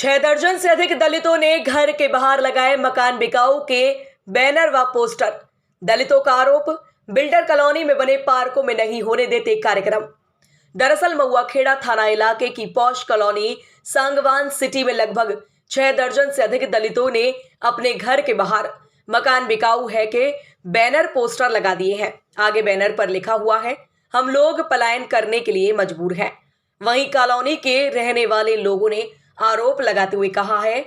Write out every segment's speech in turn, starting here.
6 दर्जन से अधिक दलितों ने घर के बाहर लगाए मकान बिकाऊ के बैनर व पोस्टर। दलितों का आरोप, बिल्डर कॉलोनी में बने पार्कों में नहीं होने देते कार्यक्रम। दरअसल महुआखेड़ा थाना इलाके की पॉश कॉलोनी सांगवान सिटी में लगभग 6 दर्जन से अधिक दलितों ने अपने घर के बाहर मकान बिकाऊ है के बैनर पोस्टर लगा दिए हैं। आगे बैनर पर लिखा हुआ है, हम लोग पलायन करने के लिए मजबूर हैं। वहीं कॉलोनी के रहने वाले लोगों ने आरोप लगाते हुए कहा है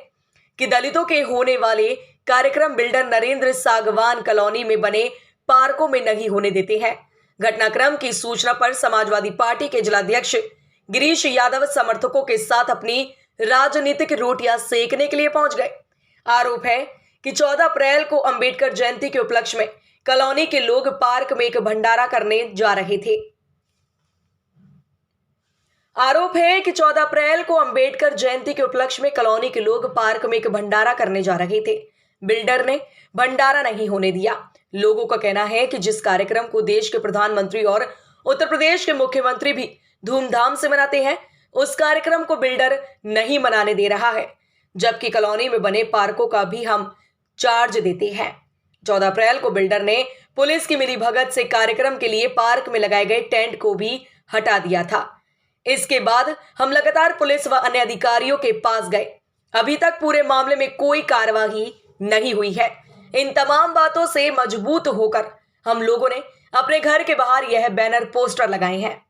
कि दलितों के होने वाले कार्यक्रम बिल्डर नरेंद्र सागवान कॉलोनी में बने पार्कों में नहीं होने देते हैं। घटनाक्रम की सूचना पर समाजवादी पार्टी के जिलाध्यक्ष गिरीश यादव समर्थकों के साथ अपनी राजनीतिक रोटियां सेकने के लिए पहुंच गए। आरोप है कि 14 अप्रैल को अंबेडकर जयंती के उपलक्ष्य में कॉलोनी के लोग पार्क में एक भंडारा करने जा रहे थे। आरोप है कि 14 अप्रैल को अंबेडकर जयंती के उपलक्ष्य में कॉलोनी के लोग पार्क में एक भंडारा करने जा रहे थे। बिल्डर ने भंडारा नहीं होने दिया। लोगों का कहना है कि जिस कार्यक्रम को देश के प्रधानमंत्री और उत्तर प्रदेश के मुख्यमंत्री भी धूमधाम से मनाते हैं, उस कार्यक्रम को बिल्डर नहीं मनाने दे रहा है, जबकि कॉलोनी में बने पार्कों का भी हम चार्ज देते हैं। 14 अप्रैल को बिल्डर ने पुलिस की मिलीभगत से कार्यक्रम के लिए पार्क में लगाए गए टेंट को भी हटा दिया था। इसके बाद हम लगातार पुलिस व अन्य अधिकारियों के पास गए। अभी तक पूरे मामले में कोई कार्रवाई नहीं हुई है। इन तमाम बातों से मजबूत होकर हम लोगों ने अपने घर के बाहर यह बैनर पोस्टर लगाए हैं।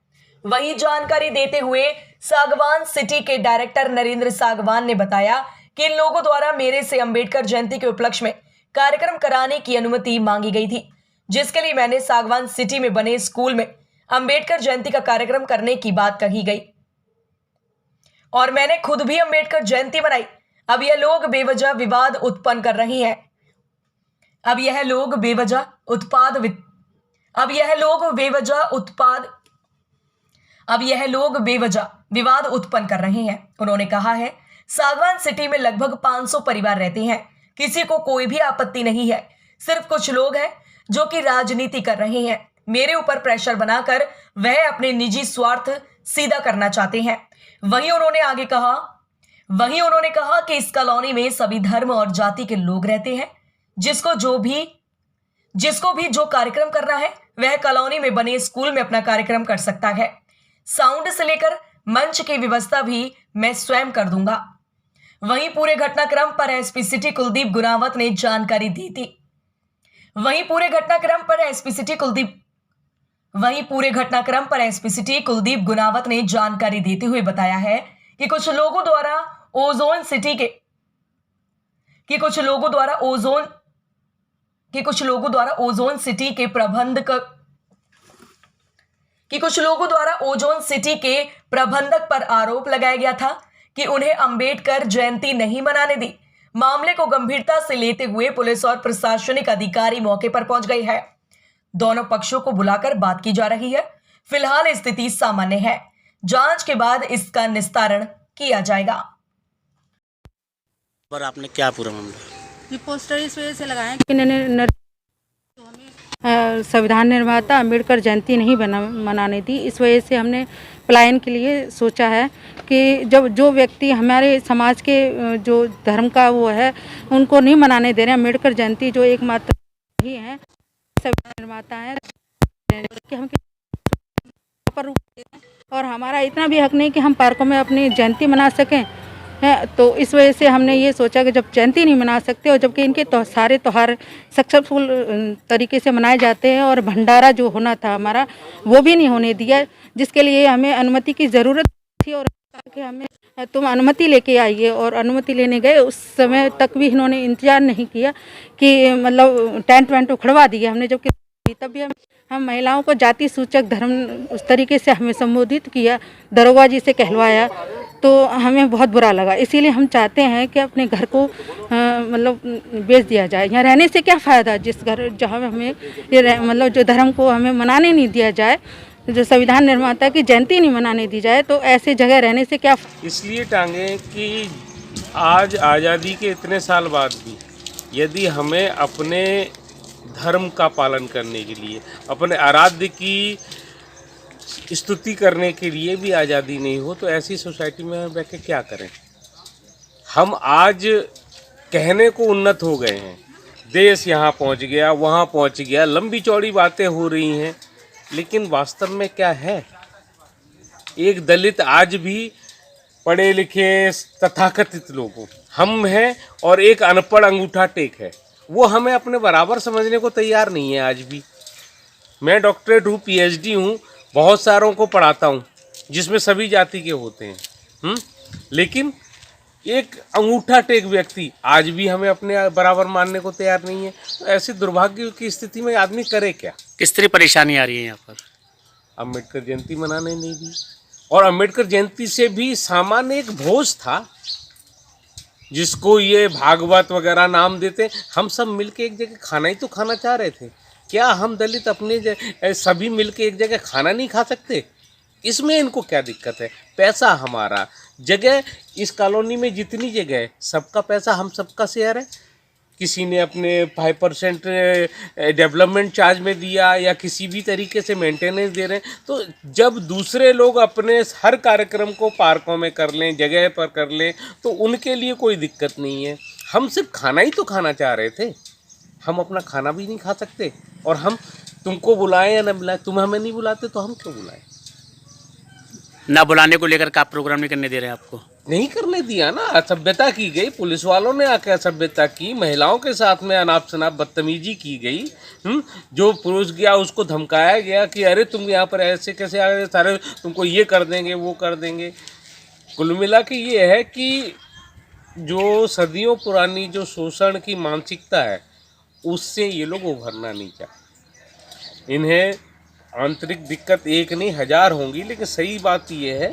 वहीं जानकारी देते हुए सागवान सिटी के डायरेक्टर नरेंद्र सागवान ने बताया कि इन लोगों द्वारा मेरे से अंबेडकर जयंती के उपलक्ष्य में कार्यक्रम कराने की अनुमति मांगी गई थी, जिसके लिए मैंने सागवान सिटी में बने स्कूल में अंबेडकर जयंती का कार्यक्रम करने की बात कही गई और मैंने खुद भी अंबेडकर जयंती मनाई। अब यह लोग बेवजह विवाद उत्पन्न कर रही हैं। अब यह लोग बेवजह विवाद उत्पन्न कर रहे हैं। उन्होंने कहा है, सागवान सिटी में लगभग 500 परिवार रहते हैं। किसी को कोई भी आपत्ति नहीं है। सिर्फ कुछ लोग हैं जो कि राजनीति कर रहे हैं। मेरे ऊपर प्रेशर बनाकर वह अपने निजी स्वार्थ सीधा करना चाहते हैं। वहीं उन्होंने कहा कि इस कॉलोनी में सभी धर्म और जाति के लोग रहते हैं। जिसको भी जो कार्यक्रम करना है वह कॉलोनी में बने स्कूल में अपना कार्यक्रम कर सकता है। साउंड से लेकर मंच की व्यवस्था भी मैं स्वयं कर दूंगा। वहीं पूरे घटनाक्रम पर एसपी सिटी कुलदीप गुनावत ने जानकारी दी थी। वहीं पूरे घटनाक्रम पर एसपी सिटी कुलदीप गुनावत ने जानकारी देते हुए बताया है कि कुछ लोगों द्वारा ओजोन सिटी के प्रबंधक पर आरोप लगाया गया था कि उन्हें अंबेडकर जयंती नहीं मनाने दी। मामले को गंभीरता से लेते हुए पुलिस और प्रशासनिक अधिकारी मौके पर पहुंच गए हैं। दोनों पक्षों को बुलाकर बात की जा रही है। फिलहाल स्थिति सामान्य है। जांच के बाद इसका निस्तारण किया जाएगा। पर आपने क्या पूरा मामला? ये पोस्टर इस वजह से लगाए कि संविधान निर्माता अंबेडकर जयंती नहीं मनाने दी। इस वजह से हमने पलायन के लिए सोचा है कि जब जो व्यक्ति हमारे समाज के जो धर्म का वो है उनको नहीं मनाने दे रहे हैं। अम्बेडकर जयंती जो एकमात्र ही है, संविधान निर्माता है कि हम पर और हमारा इतना भी हक नहीं कि हम पार्कों में अपनी जयंती मना सकें है। तो इस वजह से हमने ये सोचा कि जब जयंती नहीं मना सकते और जबकि इनके सारे त्यौहार सक्सेसफुल तरीके से मनाए जाते हैं और भंडारा जो होना था हमारा वो भी नहीं होने दिया, जिसके लिए हमें अनुमति की ज़रूरत थी और कि हमें तुम अनुमति लेके आइए। और अनुमति लेने गए, उस समय तक भी इन्होंने इंतजार नहीं किया कि मतलब टेंट वेंट उखड़वा दिए हमने, जबकि तब भी हम महिलाओं को जाति सूचक धर्म उस तरीके से हमें संबोधित किया, दरोगा जी से कहलवाया, तो हमें बहुत बुरा लगा। इसीलिए हम चाहते हैं कि अपने घर को मतलब बेच दिया जाए। यहाँ रहने से क्या फ़ायदा, जिस घर जहाँ हमें ये मतलब जो धर्म को हमें मनाने नहीं दिया जाए, जो संविधान निर्माता की जयंती नहीं मनाने दी जाए, तो ऐसी जगह रहने से क्या। इसलिए टांगे कि आज आज़ादी के इतने साल बाद भी यदि हमें अपने धर्म का पालन करने के लिए, अपने आराध्य की स्तुति करने के लिए भी आज़ादी नहीं हो, तो ऐसी सोसाइटी में बैठ के क्या करें। हम आज कहने को उन्नत हो गए हैं, देश यहाँ पहुँच गया, वहाँ पहुँच गया, लंबी चौड़ी बातें हो रही हैं, लेकिन वास्तव में क्या है? एक दलित आज भी पढ़े लिखे तथाकथित लोगों हम हैं और एक अनपढ़ अंगूठा टेक है, वो हमें अपने बराबर समझने को तैयार नहीं है आज भी। मैं डॉक्टरेट हूँ, पीएचडी हूँ, बहुत सारों को पढ़ाता हूँ जिसमें सभी जाति के होते हैं, लेकिन एक अंगूठा टेक व्यक्ति आज भी हमें अपने बराबर मानने को तैयार नहीं है। तो ऐसी दुर्भाग्य की स्थिति में आदमी करे क्या? किस तरह परेशानी आ रही है यहाँ पर? अम्बेडकर जयंती मनाने नहीं दी, और अम्बेडकर जयंती से भी सामान्य एक भोज था जिसको ये भागवत वगैरह नाम देते। हम सब मिलके एक जगह खाना ही तो खाना चाह रहे थे। क्या हम दलित अपने सभी मिलके एक जगह खाना नहीं खा सकते? इसमें इनको क्या दिक्कत है? पैसा हमारा, जगह इस कॉलोनी में जितनी जगह है सबका पैसा हम सबका शेयर है। किसी ने अपने 5% डेवलपमेंट चार्ज में दिया या किसी भी तरीके से मेंटेनेंस दे रहे हैं। तो जब दूसरे लोग अपने हर कार्यक्रम को पार्कों में कर लें, जगह पर कर लें, तो उनके लिए कोई दिक्कत नहीं है। हम सिर्फ खाना ही तो खाना चाह रहे थे, हम अपना खाना भी नहीं खा सकते। और हम तुमको बुलाएं या ना बुलाएं, तुम हमें नहीं बुलाते तो हम क्यों बुलाएं? ना बुलाने को लेकर का प्रोग्राम नहीं करने दे रहे हैं आपको? नहीं करने दिया ना, असभ्यता की गई, पुलिस वालों ने आके असभ्यता की, महिलाओं के साथ में अनाप शनाप बदतमीजी की गई। जो पुरुष गया उसको धमकाया गया कि अरे तुम यहाँ पर ऐसे कैसे आ गए, सारे तुमको ये कर देंगे वो कर देंगे। कुल मिला के ये है कि जो सदियों पुरानी जो शोषण की मानसिकता है उससे ये लोग उभरना नहीं चाहते। इन्हें आंतरिक दिक्कत एक नहीं 1000 होंगी, लेकिन सही बात ये है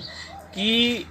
कि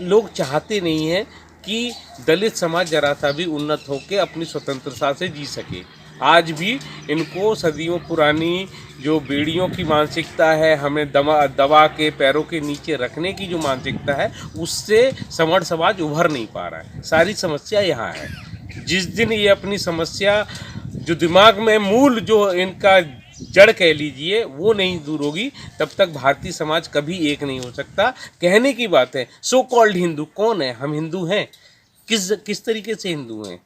लोग चाहते नहीं हैं कि दलित समाज जरा सा भी उन्नत होकर अपनी स्वतंत्रता से जी सके। आज भी इनको सदियों पुरानी जो बेड़ियों की मानसिकता है, हमें दबा के पैरों के नीचे रखने की जो मानसिकता है, उससे समर समाज उभर नहीं पा रहा है। सारी समस्या यहाँ है। जिस दिन ये अपनी समस्या जो दिमाग में मूल जो इनका जड़ कह लीजिए वो नहीं दूर होगी, तब तक भारतीय समाज कभी एक नहीं हो सकता। कहने की बात है, सो कॉल्ड हिंदू कौन है? हम हिंदू हैं। किस तरीके से हिंदू हैं?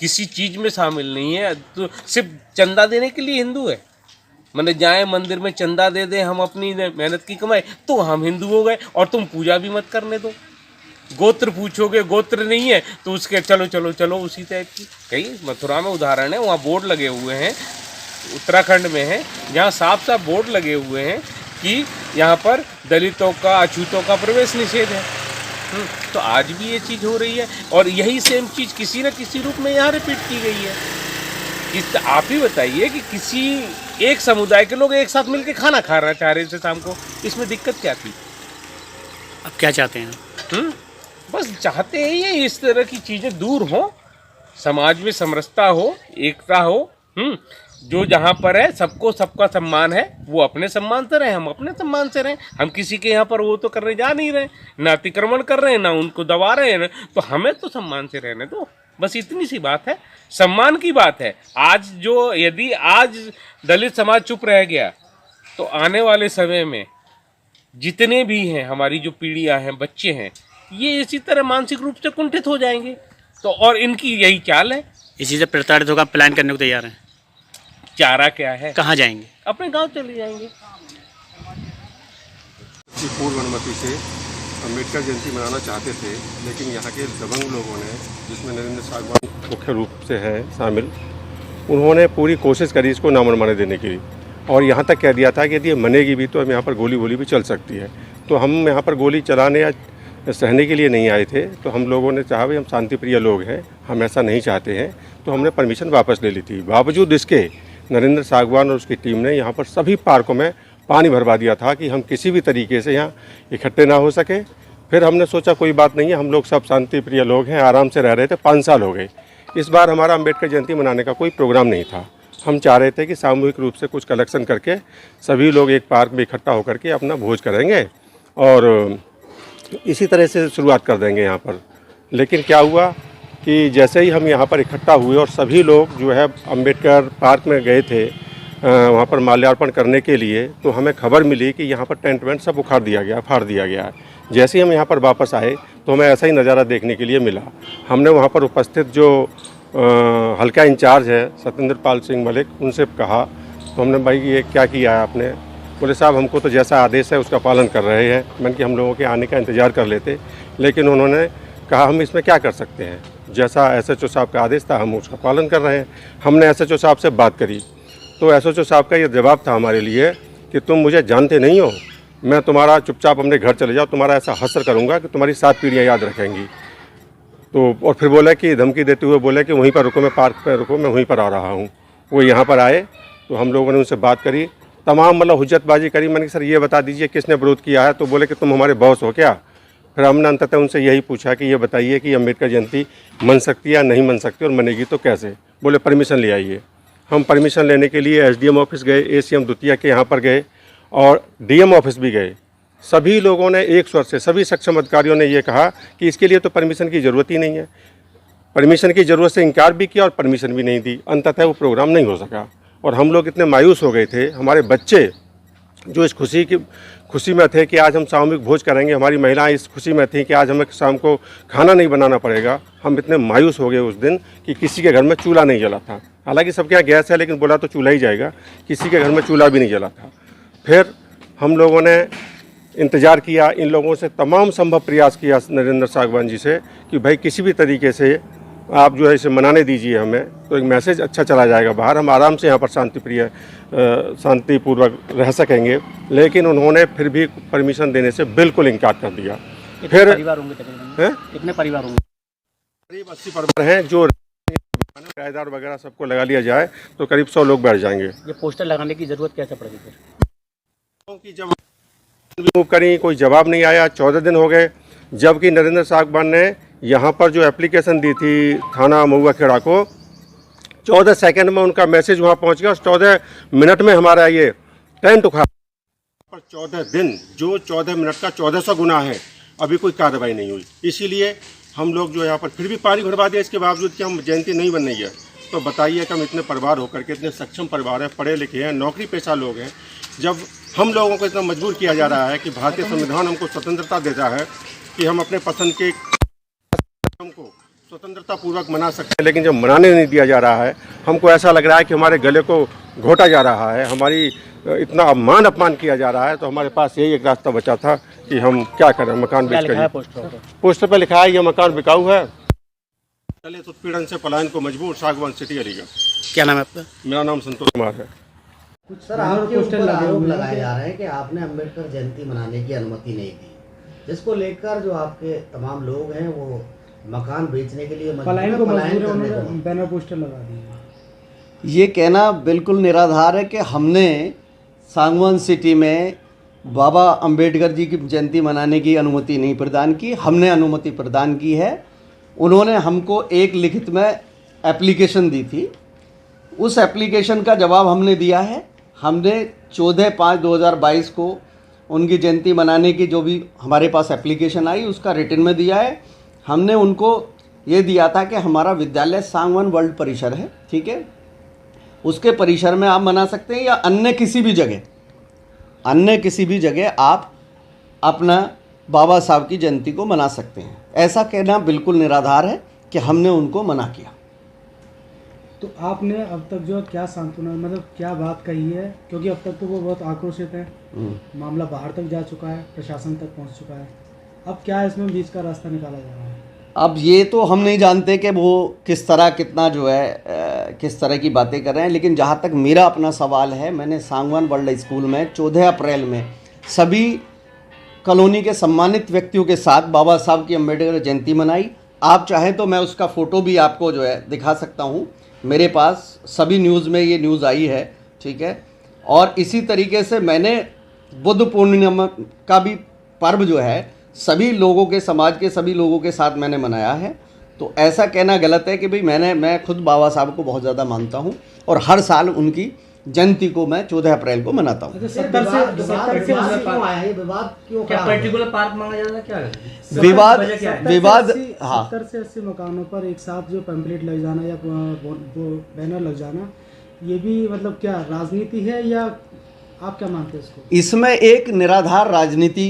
किसी चीज़ में शामिल नहीं है, तो सिर्फ चंदा देने के लिए हिंदू है। मैंने जाए मंदिर में चंदा दे दें हम अपनी मेहनत की कमाई तो हम हिंदू हो गए, और तुम पूजा भी मत करने दो। गोत्र पूछोगे, गोत्र नहीं है तो उसके चलो चलो चलो उसी टाइप की। कई मथुरा में उदाहरण है, वहाँ बोर्ड लगे हुए हैं, उत्तराखंड में है, जहाँ साफ साफ बोर्ड लगे हुए हैं कि यहाँ पर दलितों का, अछूतों का प्रवेश निषेध है। तो आज भी ये चीज़ हो रही है, और यही सेम चीज़ किसी न किसी रूप में यहाँ रिपीट की गई है। आप ही बताइए कि किसी एक समुदाय के लोग एक साथ मिलकर खाना खाना चाह रहे थे शाम को, इसमें दिक्कत क्या थी? अब क्या चाहते हैं? बस चाहते हैं ये इस तरह की चीज़ें दूर हो, समाज में समरसता हो, एकता हो। जो जहाँ पर है सबको सबका सम्मान है, वो अपने सम्मान से रहें, हम अपने सम्मान से रहें। हम किसी के यहाँ पर वो तो करने जा नहीं रहे, ना अतिक्रमण कर रहे हैं, ना उनको दबा रहे हैं, तो हमें तो सम्मान से रहने दो। बस इतनी सी बात है, सम्मान की बात है। आज जो यदि आज दलित समाज चुप रह गया तो आने वाले समय में जितने भी हैं, हमारी जो पीढ़ियाँ हैं, बच्चे हैं, ये इसी तरह मानसिक रूप से कुंठित हो जाएंगे। तो और इनकी यही चाल है। इसी से प्रताड़ित होकर प्लान करने को तैयार हैं। चारा क्या है? कहाँ जाएंगे? अपने गांव चले जाएंगे। पूर्व अनुमति से अम्बेडकर जयंती मनाना चाहते थे, लेकिन यहाँ के दबंग लोगों ने, जिसमें नरेंद्र सागवान मुख्य रूप से है शामिल, उन्होंने पूरी कोशिश करी इसको ना मनमाने देने की, और यहाँ तक कह दिया था कि यदि मनेगी भी तो हम यहाँ पर गोली वोली भी चल सकती है। तो हम यहाँ पर गोली चलाने या सहने के लिए नहीं आए थे। तो हम लोगों ने चाहा भाई हम शांतिप्रिय लोग हैं, हम ऐसा नहीं चाहते हैं, तो हमने परमिशन वापस ले ली थी। बावजूद इसके नरेंद्र सागवान और उसकी टीम ने यहाँ पर सभी पार्कों में पानी भरवा दिया था कि हम किसी भी तरीके से यहाँ इकट्ठे ना हो सके। फिर हमने सोचा कोई बात नहीं है, हम लोग सब शांति प्रिय लोग हैं, आराम से रह रहे थे। 5 साल हो गए। इस बार हमारा अम्बेडकर जयंती मनाने का कोई प्रोग्राम नहीं था। हम चाह रहे थे कि सामूहिक रूप से कुछ कलेक्शन करके सभी लोग एक पार्क में इकट्ठा होकर के अपना भोज करेंगे और इसी तरह से शुरुआत कर देंगे यहाँ पर। लेकिन क्या हुआ कि जैसे ही हम यहाँ पर इकट्ठा हुए और सभी लोग जो है अम्बेडकर पार्क में गए थे, वहाँ पर माल्यार्पण करने के लिए, तो हमें खबर मिली कि यहाँ पर टेंट वेंट सब उखाड़ दिया गया, फाड़ दिया गया है। जैसे ही हम यहाँ पर वापस आए तो हमें ऐसा ही नज़ारा देखने के लिए मिला। हमने वहाँ पर उपस्थित जो हल्का इंचार्ज है सत्येंद्र पाल सिंह मलिक, उनसे कहा, तो हमने भाई ये क्या किया है आपने? बोले साहब हमको तो जैसा आदेश है उसका पालन कर रहे हैं। मैंने कि हम लोगों के आने का इंतज़ार कर लेते, लेकिन उन्होंने कहा हम इसमें क्या कर सकते हैं, जैसा SHO साहब का आदेश था हम उसका पालन कर रहे हैं। हमने SHO साहब से बात करी तो SHO साहब का ये जवाब था हमारे लिए कि तुम मुझे जानते नहीं हो, मैं तुम्हारा चुपचाप अपने घर चले जाओ, तुम्हारा ऐसा हश्र करूँगा कि तुम्हारी 7 पीढ़ियाँ याद रखेंगी। तो और फिर बोला कि धमकी देते हुए बोले कि वहीं पर रुको, मैं पार्क पर रुको, मैं वहीं पर आ रहा हूँ। वो यहाँ पर आए तो हम लोगों ने उनसे बात करी, तमाम मतलब हुज्जतबाजी करी। मैंने कहा सर ये बता दीजिए किसने विरोध किया है? तो बोले कि तुम हमारे बॉस हो क्या? फिर हमने अंततः उनसे यही पूछा कि ये बताइए कि अम्बेडकर जयंती मन सकती है या नहीं मन सकती, और मनेगी तो कैसे? बोले परमिशन ले आइए। हम परमिशन लेने के लिए SDM ऑफिस गए, ACM द्वितीय के यहाँ पर गए और DM ऑफिस भी गए। सभी लोगों ने एक स्वर से, सभी सक्षम अधिकारियों ने ये कहा कि इसके लिए तो परमिशन की ज़रूरत ही नहीं है। परमिशन की ज़रूरत से इनकार भी किया और परमिशन भी नहीं दी। अंततः वो प्रोग्राम नहीं हो सका और हम लोग इतने मायूस हो गए थे। हमारे बच्चे जो इस खुशी में थे कि आज हम सामूहिक भोज करेंगे, हमारी महिलाएं इस खुशी में थी कि आज हमें शाम को खाना नहीं बनाना पड़ेगा। हम इतने मायूस हो गए उस दिन कि किसी के घर में चूल्हा नहीं जला था। हालांकि सबके यहाँ गैस है, लेकिन बोला तो चूल्हा ही जाएगा, किसी के घर में चूल्हा भी नहीं जला था। फिर हम लोगों ने इंतज़ार किया, इन लोगों से तमाम संभव प्रयास किया नरेंद्र सागवान जी से कि भाई किसी भी तरीके से आप जो है इसे मनाने दीजिए हमें, तो एक मैसेज अच्छा चला जाएगा बाहर, हम आराम से यहाँ पर शांतिपूर्वक रह सकेंगे। लेकिन उन्होंने फिर भी परमिशन देने से बिल्कुल इनकार कर दिया। फिर परिवार होंगे तकरीबन? कितने परिवार होंगे? करीब 80 परिवार हैं, जो किराएदार वगैरह सबको लगा लिया जाए तो करीब 100 लोग बैठ जाएंगे। ये पोस्टर लगाने की ज़रूरत कैसे पड़ेगी फिर? क्योंकि जब मूव करी कोई जवाब नहीं आया, 14 दिन हो गए, जबकि नरेंद्र सागवान ने यहाँ पर जो एप्लीकेशन दी थी थाना महुआ खेड़ा को, 14 सेकंड में उनका मैसेज वहाँ पहुँच गया और 14 मिनट में हमारा ये टेंट उखाड़ पर 14 दिन, जो 14 मिनट का 1400 गुना है, अभी कोई कार्रवाई नहीं हुई। इसीलिए हम लोग जो यहाँ पर फिर भी पानी भरवा दिया, इसके बावजूद कि हम जयंती नहीं बन रही है। तो बताइए कि हम इतने परिवार होकर के, इतने सक्षम परिवार हैं, पढ़े लिखे हैं, नौकरी पेशा लोग हैं, जब हम लोगों को इतना मजबूर किया जा रहा है कि भारतीय संविधान हमको स्वतंत्रता देता है कि हम अपने पसंद के को स्वतंत्रता पूर्वक मना सकते हैं, लेकिन जब मनाने नहीं दिया जा रहा है, हमको ऐसा लग रहा है कि हमारे गले को घोटा जा रहा है, हमारी इतना अपमान किया जा रहा है। तो हमारे पास यही एक रास्ता बचा था कि हम क्या करें, मकान बेच कर। पोस्टर पर लिखा है ये मकान बिकाऊ है, दलित उत्पीड़न से पलायन को मजबूर, सागवान सिटी अलीगढ़। क्या नाम है आपका? मेरा नाम संतोष कुमार है। सर, आपके ऊपर आरोप लगाए जा रहे हैं कि आपने अम्बेडकर जयंती मनाने की अनुमति नहीं दी, जिसको लेकर जो आपके तमाम लोग हैं वो मकान बेचने के लिए पलायन करने को बैनर पोस्टर लगा दिए। ये कहना बिल्कुल निराधार है कि हमने सागवान सिटी में बाबा अंबेडकर जी की जयंती मनाने की अनुमति नहीं प्रदान की, हमने अनुमति प्रदान की है। उन्होंने हमको एक लिखित में एप्लीकेशन दी थी, उस एप्लीकेशन का जवाब हमने दिया है। हमने 14/5/2022 को उनकी जयंती मनाने की जो भी हमारे पास एप्लीकेशन आई उसका रिटर्न में दिया है। हमने उनको ये दिया था कि हमारा विद्यालय सागवान वर्ल्ड परिसर है, ठीक है, उसके परिसर में आप मना सकते हैं या अन्य किसी भी जगह आप अपना बाबा साहब की जयंती को मना सकते हैं। ऐसा कहना बिल्कुल निराधार है कि हमने उनको मना किया। तो आपने अब तक जो क्या सांत्वना, मतलब क्या बात कही है, क्योंकि अब तक तो वो बहुत आक्रोशित है, मामला बाहर तक जा चुका है, प्रशासन तक पहुंच चुका है, अब क्या इसमें बीच का रास्ता निकाला जा रहा है? अब ये तो हम नहीं जानते कि वो किस तरह कितना जो है किस तरह की बातें कर रहे हैं, लेकिन जहाँ तक मेरा अपना सवाल है, मैंने सागवान वर्ल्ड स्कूल में 14 अप्रैल में सभी कॉलोनी के सम्मानित व्यक्तियों के साथ बाबा साहब की अम्बेडकर जयंती मनाई। आप चाहें तो मैं उसका फ़ोटो भी आपको जो है दिखा सकता हूँ, मेरे पास सभी न्यूज़ में ये न्यूज़ आई है, ठीक है। और इसी तरीके से मैंने बुद्ध पूर्णिमा का भी पर्व जो है सभी लोगों के, समाज के सभी लोगों के साथ मैंने मनाया है। तो ऐसा कहना गलत है कि भाई मैं खुद बाबा साहब को बहुत ज़्यादा मानता हूँ और हर साल उनकी जयंती को मैं 14 अप्रैल को मनाता हूँ। विवाद 70 से 80 मकानों पर एक साथ जो पैम्पलेट लग जाना या बैनर लग जाना, ये भी मतलब क्या राजनीति है या आप क्या मानते हैं इसको? इसमें एक निराधार राजनीति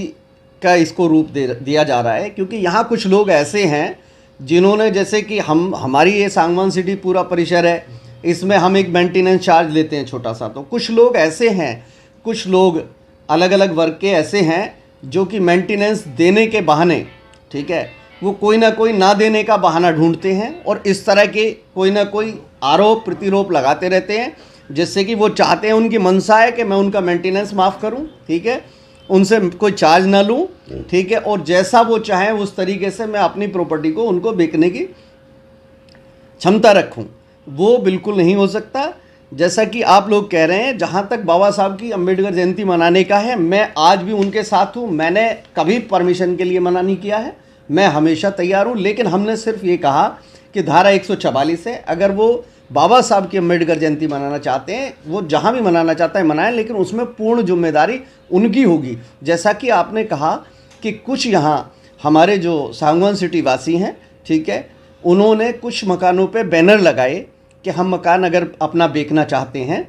का इसको रूप दिया जा रहा है, क्योंकि यहाँ कुछ लोग ऐसे हैं जिन्होंने, जैसे कि हमारी ये सांगवान सिटी पूरा परिसर है, इसमें हम एक मेंटेनेंस चार्ज लेते हैं छोटा सा। तो कुछ लोग ऐसे हैं, कुछ लोग अलग अलग वर्ग के ऐसे हैं जो कि मेंटेनेंस देने के बहाने, ठीक है, वो कोई ना कोई ना देने का बहाना ढूंढते हैं और इस तरह के कोई ना कोई आरोप प्रतिरोप लगाते रहते हैं, जिससे कि वो चाहते हैं, उनकी मंशा है कि मैं उनका मेंटेनेंस माफ़ करूं, ठीक है, उनसे कोई चार्ज ना लूं, ठीक है, और जैसा वो चाहें उस तरीके से मैं अपनी प्रॉपर्टी को उनको बेचने की क्षमता रखूं। वो बिल्कुल नहीं हो सकता। जैसा कि आप लोग कह रहे हैं, जहाँ तक बाबा साहब की अम्बेडकर जयंती मनाने का है, मैं आज भी उनके साथ हूँ। मैंने कभी परमिशन के लिए मना नहीं किया है, मैं हमेशा तैयार हूँ। लेकिन हमने सिर्फ ये कहा कि धारा 144 है, अगर वो बाबा साहब की अम्बेडकर जयंती मनाना चाहते हैं, वो जहाँ भी मनाना चाहता है मनाएं, लेकिन उसमें पूर्ण जिम्मेदारी उनकी होगी। जैसा कि आपने कहा कि कुछ यहाँ हमारे जो सांगवान सिटी वासी हैं, ठीक है, उन्होंने कुछ मकानों पे बैनर लगाए कि हम मकान अगर अपना बेचना चाहते हैं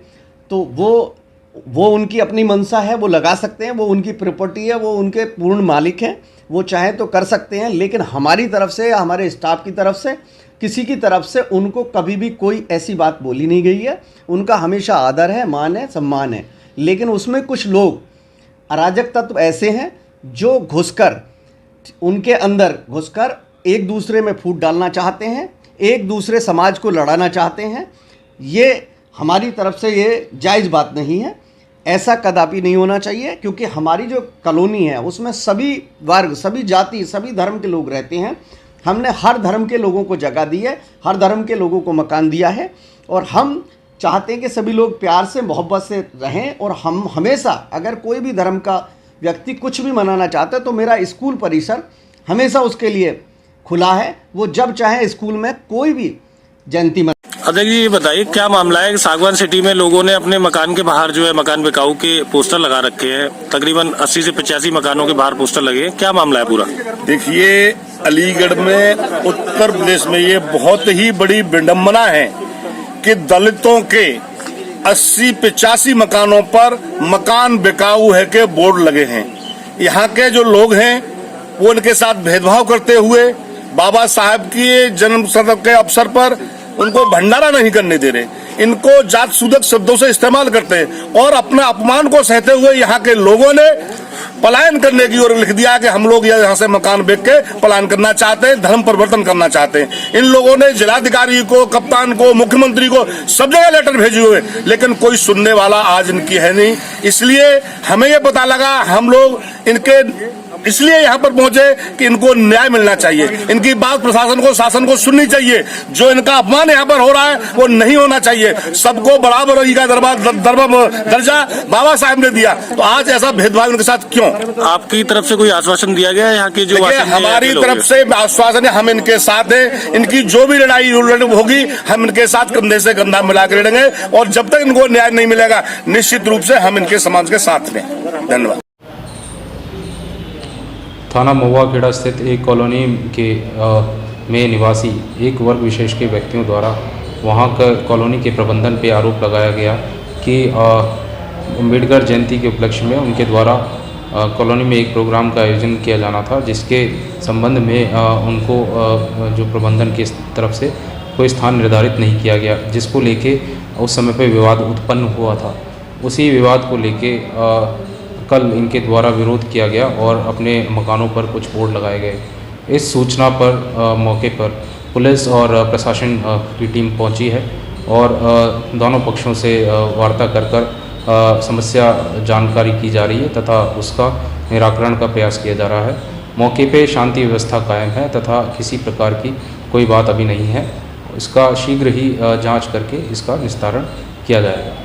तो वो उनकी अपनी मंशा है, वो लगा सकते हैं, वो उनकी प्रॉपर्टी है, वो उनके पूर्ण मालिक हैं, वो चाहे तो कर सकते हैं। लेकिन हमारी तरफ से या हमारे स्टाफ की तरफ से, किसी की तरफ से उनको कभी भी कोई ऐसी बात बोली नहीं गई है। उनका हमेशा आदर है, मान है, सम्मान है। लेकिन उसमें कुछ लोग अराजक तत्व ऐसे हैं जो घुसकर, उनके अंदर घुसकर एक दूसरे में फूट डालना चाहते हैं, एक दूसरे समाज को लड़ाना चाहते हैं। ये हमारी तरफ से ये जायज़ बात नहीं है, ऐसा कदापि नहीं होना चाहिए, क्योंकि हमारी जो कॉलोनी है उसमें सभी वर्ग, सभी जाति, सभी धर्म के लोग रहते हैं। हमने हर धर्म के लोगों को जगह दी है, हर धर्म के लोगों को मकान दिया है, और हम चाहते हैं कि सभी लोग प्यार से, मोहब्बत से रहें। और हम हमेशा, अगर कोई भी धर्म का व्यक्ति कुछ भी मनाना चाहता है तो मेरा स्कूल परिसर हमेशा उसके लिए खुला है। वो जब चाहे स्कूल में कोई भी जयंती अध्यक्ष जी, ये बताइए क्या मामला है कि सांगवान सिटी में लोगों ने अपने मकान के बाहर जो है मकान बिकाऊ के पोस्टर लगा रखे हैं। तकरीबन 80 से 85 मकानों के बाहर पोस्टर लगे हैं, क्या मामला है पूरा? देखिए, अलीगढ़ में, उत्तर प्रदेश में ये बहुत ही बड़ी विडंबना है कि दलितों के 80-85 मकानों पर मकान बिकाऊ है के बोर्ड लगे हैं। यहाँ के जो लोग हैं वो उनके साथ भेदभाव करते हुए बाबा साहब की जन्म शताब्दी के अवसर पर उनको भंडारा नहीं करने दे रहे, इनको जात सूचक शब्दों से इस्तेमाल करते हैं, और अपना अपमान को सहते हुए यहाँ के लोगों ने पलायन करने की ओर लिख दिया कि हम लोग यहाँ से मकान बेच के पलायन करना चाहते हैं, धर्म परिवर्तन करना चाहते हैं। इन लोगों ने जिलाधिकारी को, कप्तान को, मुख्यमंत्री को सब जगह लेटर भेजे हुए, लेकिन कोई सुनने वाला आज इनकी है नहीं। इसलिए हमें ये पता लगा, हम लोग इनके इसलिए यहाँ पर पहुंचे कि इनको न्याय मिलना चाहिए, इनकी बात प्रशासन को, शासन को सुननी चाहिए। जो इनका अपमान यहाँ पर हो रहा है वो नहीं होना चाहिए। सबको बराबरी का दर्जा बाबा साहब ने दिया, तो आज ऐसा भेदभाव इनके साथ क्यों? आपकी तरफ से कोई आश्वासन दिया गया है यहाँ की? जो हमारी तरफ से आश्वासन है, हम इनके साथ हैं। इनकी जो भी लड़ाई होगी हम इनके साथ कंधे से कंधा मिलाकर लड़ेंगे, और जब तक इनको न्याय नहीं मिलेगा निश्चित रूप से हम इनके समाज के साथ में। धन्यवाद। थाना महुआ खेड़ा स्थित एक कॉलोनी के में निवासी एक वर्ग विशेष के व्यक्तियों द्वारा वहां का कॉलोनी के प्रबंधन पे आरोप लगाया गया कि अम्बेडकर जयंती के उपलक्ष्य में उनके द्वारा कॉलोनी में एक प्रोग्राम का आयोजन किया जाना था, जिसके संबंध में उनको जो प्रबंधन की तरफ से कोई स्थान निर्धारित नहीं किया गया, जिसको लेके उस समय पे विवाद उत्पन्न हुआ था। उसी विवाद को लेके कल इनके द्वारा विरोध किया गया और अपने मकानों पर कुछ बोर्ड लगाए गए। इस सूचना पर मौके पर पुलिस और प्रशासन की टीम पहुंची है और दोनों पक्षों से वार्ता कर समस्या जानकारी की जा रही है तथा उसका निराकरण का प्रयास किया जा रहा है। मौके पे शांति व्यवस्था कायम है तथा किसी प्रकार की कोई बात अभी नहीं है। इसका शीघ्र ही जांच करके इसका निस्तारण किया जाएगा।